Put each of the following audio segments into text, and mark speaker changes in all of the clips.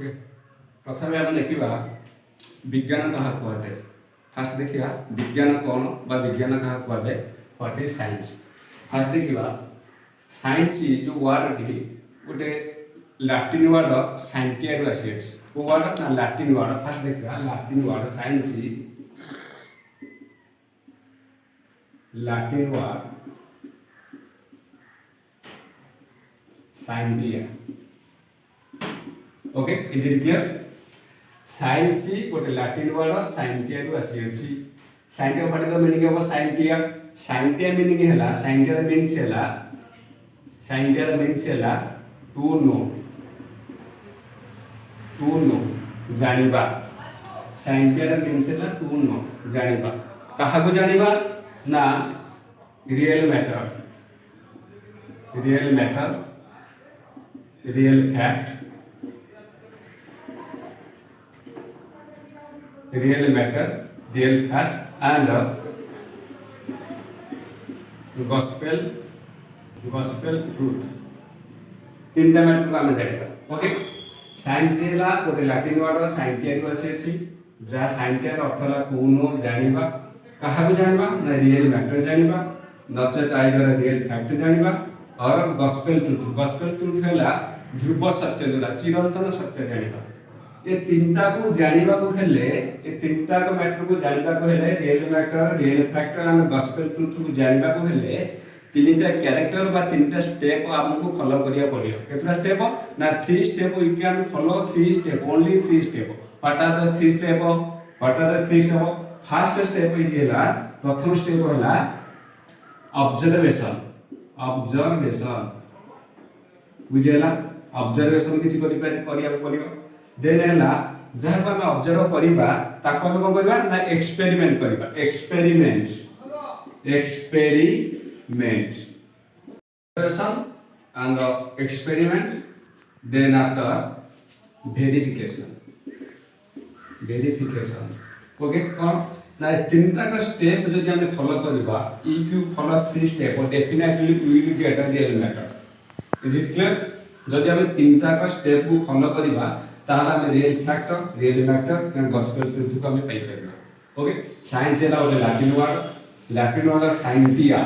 Speaker 1: Okay प्रथम आम देखा विज्ञान क्या कहुए फास्ट देखा विज्ञान कौन बा विज्ञान क्या कहुए व्हाट इज साइंस फास्ट देखा साइंस जो वर्ड टी गोटे लाटिन वर्ड साइंटिया रु आसी को वर्ड ना लाटिन वर्ड फास्ट देखा Latin word science Latin word scientia okay is it clear signs गोटे लाटिन वर्ड साइंटिया रु आसी scientia what is the meaning of scientia scientia meaning हैला साइंटिया मीन्स हैला टू नो जानिबा साइंटिया मीन्स हैला to know जानिबा कहा को जानिबा ना real matter real fact real matter, real fact and gospel truth तीन टा मैटर को आम जानिबा ओके साइंस हैला गोटे लाटिन वर्ड साइंटिया रु आसी अछि जा साइंटिया रो अर्थ होला टू नो जानिबा कहा को जानिबा ना रियल मैटर जानिबा नचेत आइदर रियल फैक्ट जानिबा और gospel truth हैला ध्रुव सत्य जोला चिरंतन सत्य जानिबा ये तीनटा को जानिबा को हेले ये तीनटा को मैटर को जानिबा को हेले real matter real factor and gospel truth को जानिबा को हेले तीनटा कैरेक्टर बा तीनटा स्टेप हमको फॉलो करिया पड़ियो केतरा स्टेप ना 3 step we can follow 3 step only 3 step what are the 3 step first step is हैला प्रथम स्टेप हैला ऑब्जर्वेशन बुझेला ऑब्जर्वेशन किसी करिया पड़ियो देन हैला जहां को हम ऑब्जर्व करिबा ताको हम कोन करिबा ना एक्सपेरिमेंट करिबा experiment observation and experiment then after verification okay कोन ना तीनटा का स्टेप जदि हम फॉलो करिबा if you follow 3 step definitely we will get a real matter is it clear जदि हम तीनटा का स्टेप को फॉलो करिबा ताला में real factor real matter and gospel truth को हम पाई परबा ओके साइंस हैला ओटे लाटिन वर्ड साइंटिया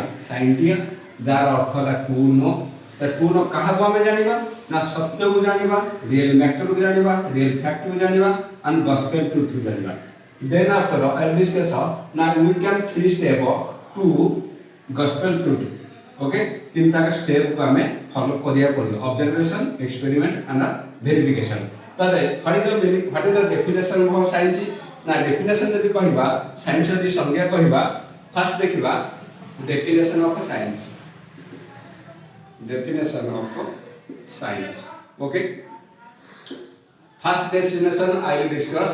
Speaker 1: जार अर्थ होला टू नो कहा को हम जानिबा ना सत्य को जानिबा रियल मैटर को जानिबा रियल फैक्ट को जानिबा एंड गॉस्पेल ट्रुथ को जानिबा देन आफ्टर आई डिस्कस ना we can 3 step to gospel truth okay तीनटा का स्टेप को हमें फॉलो करिया पड़ियो ऑब्जर्वेशन एक्सपेरिमेंट एंड वेरिफिकेशन तबे what is the definition of science ना डेफिनेशन यदि कहिबा साइंस यदि संज्ञा कहिबा फर्स्ट देखिबा definition of science okay first definition I will discuss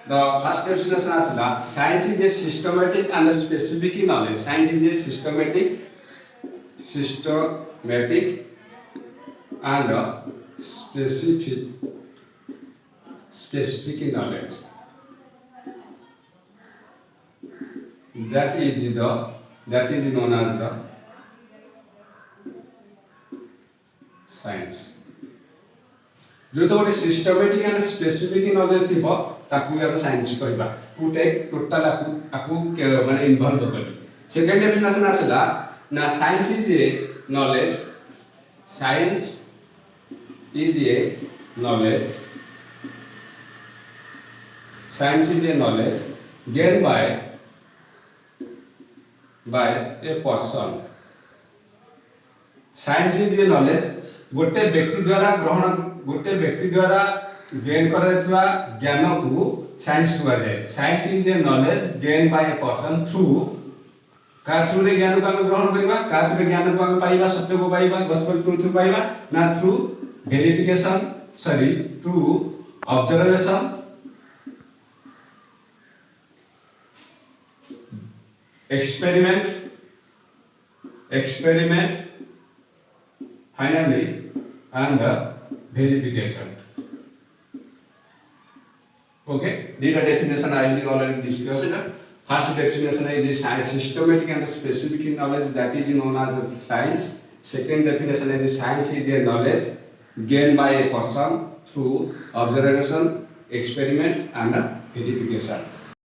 Speaker 1: the first definition आसला science is a systematic and specific knowledge science is a systematic and specific knowledge that is known as the science जो तो गोटे systematic and specific knowledge थिबो ताकू हम science कहबा to take total आकू माने involve करबी सेकंड डेफिनेशन आसला ना science is A knowledge gained by a person science is A knowledge गोटे व्यक्ति द्वारा गेन करथवा ज्ञान को साइंस हुआ जाए science is A knowledge gain by a person through का थ्रू रे ज्ञान को हम ग्रहण करबा का थ्रू ज्ञान को हम पाइबा सत्य को पाइबा गॉस्पेल ट्रुथ पाइबा ना through verification through observation experiment finally and verification okay these are definition I will already discussed first definition is a science systematic and specific knowledge that is known as science second definition is a science is a knowledge gained by a person through observation, experiment and verification.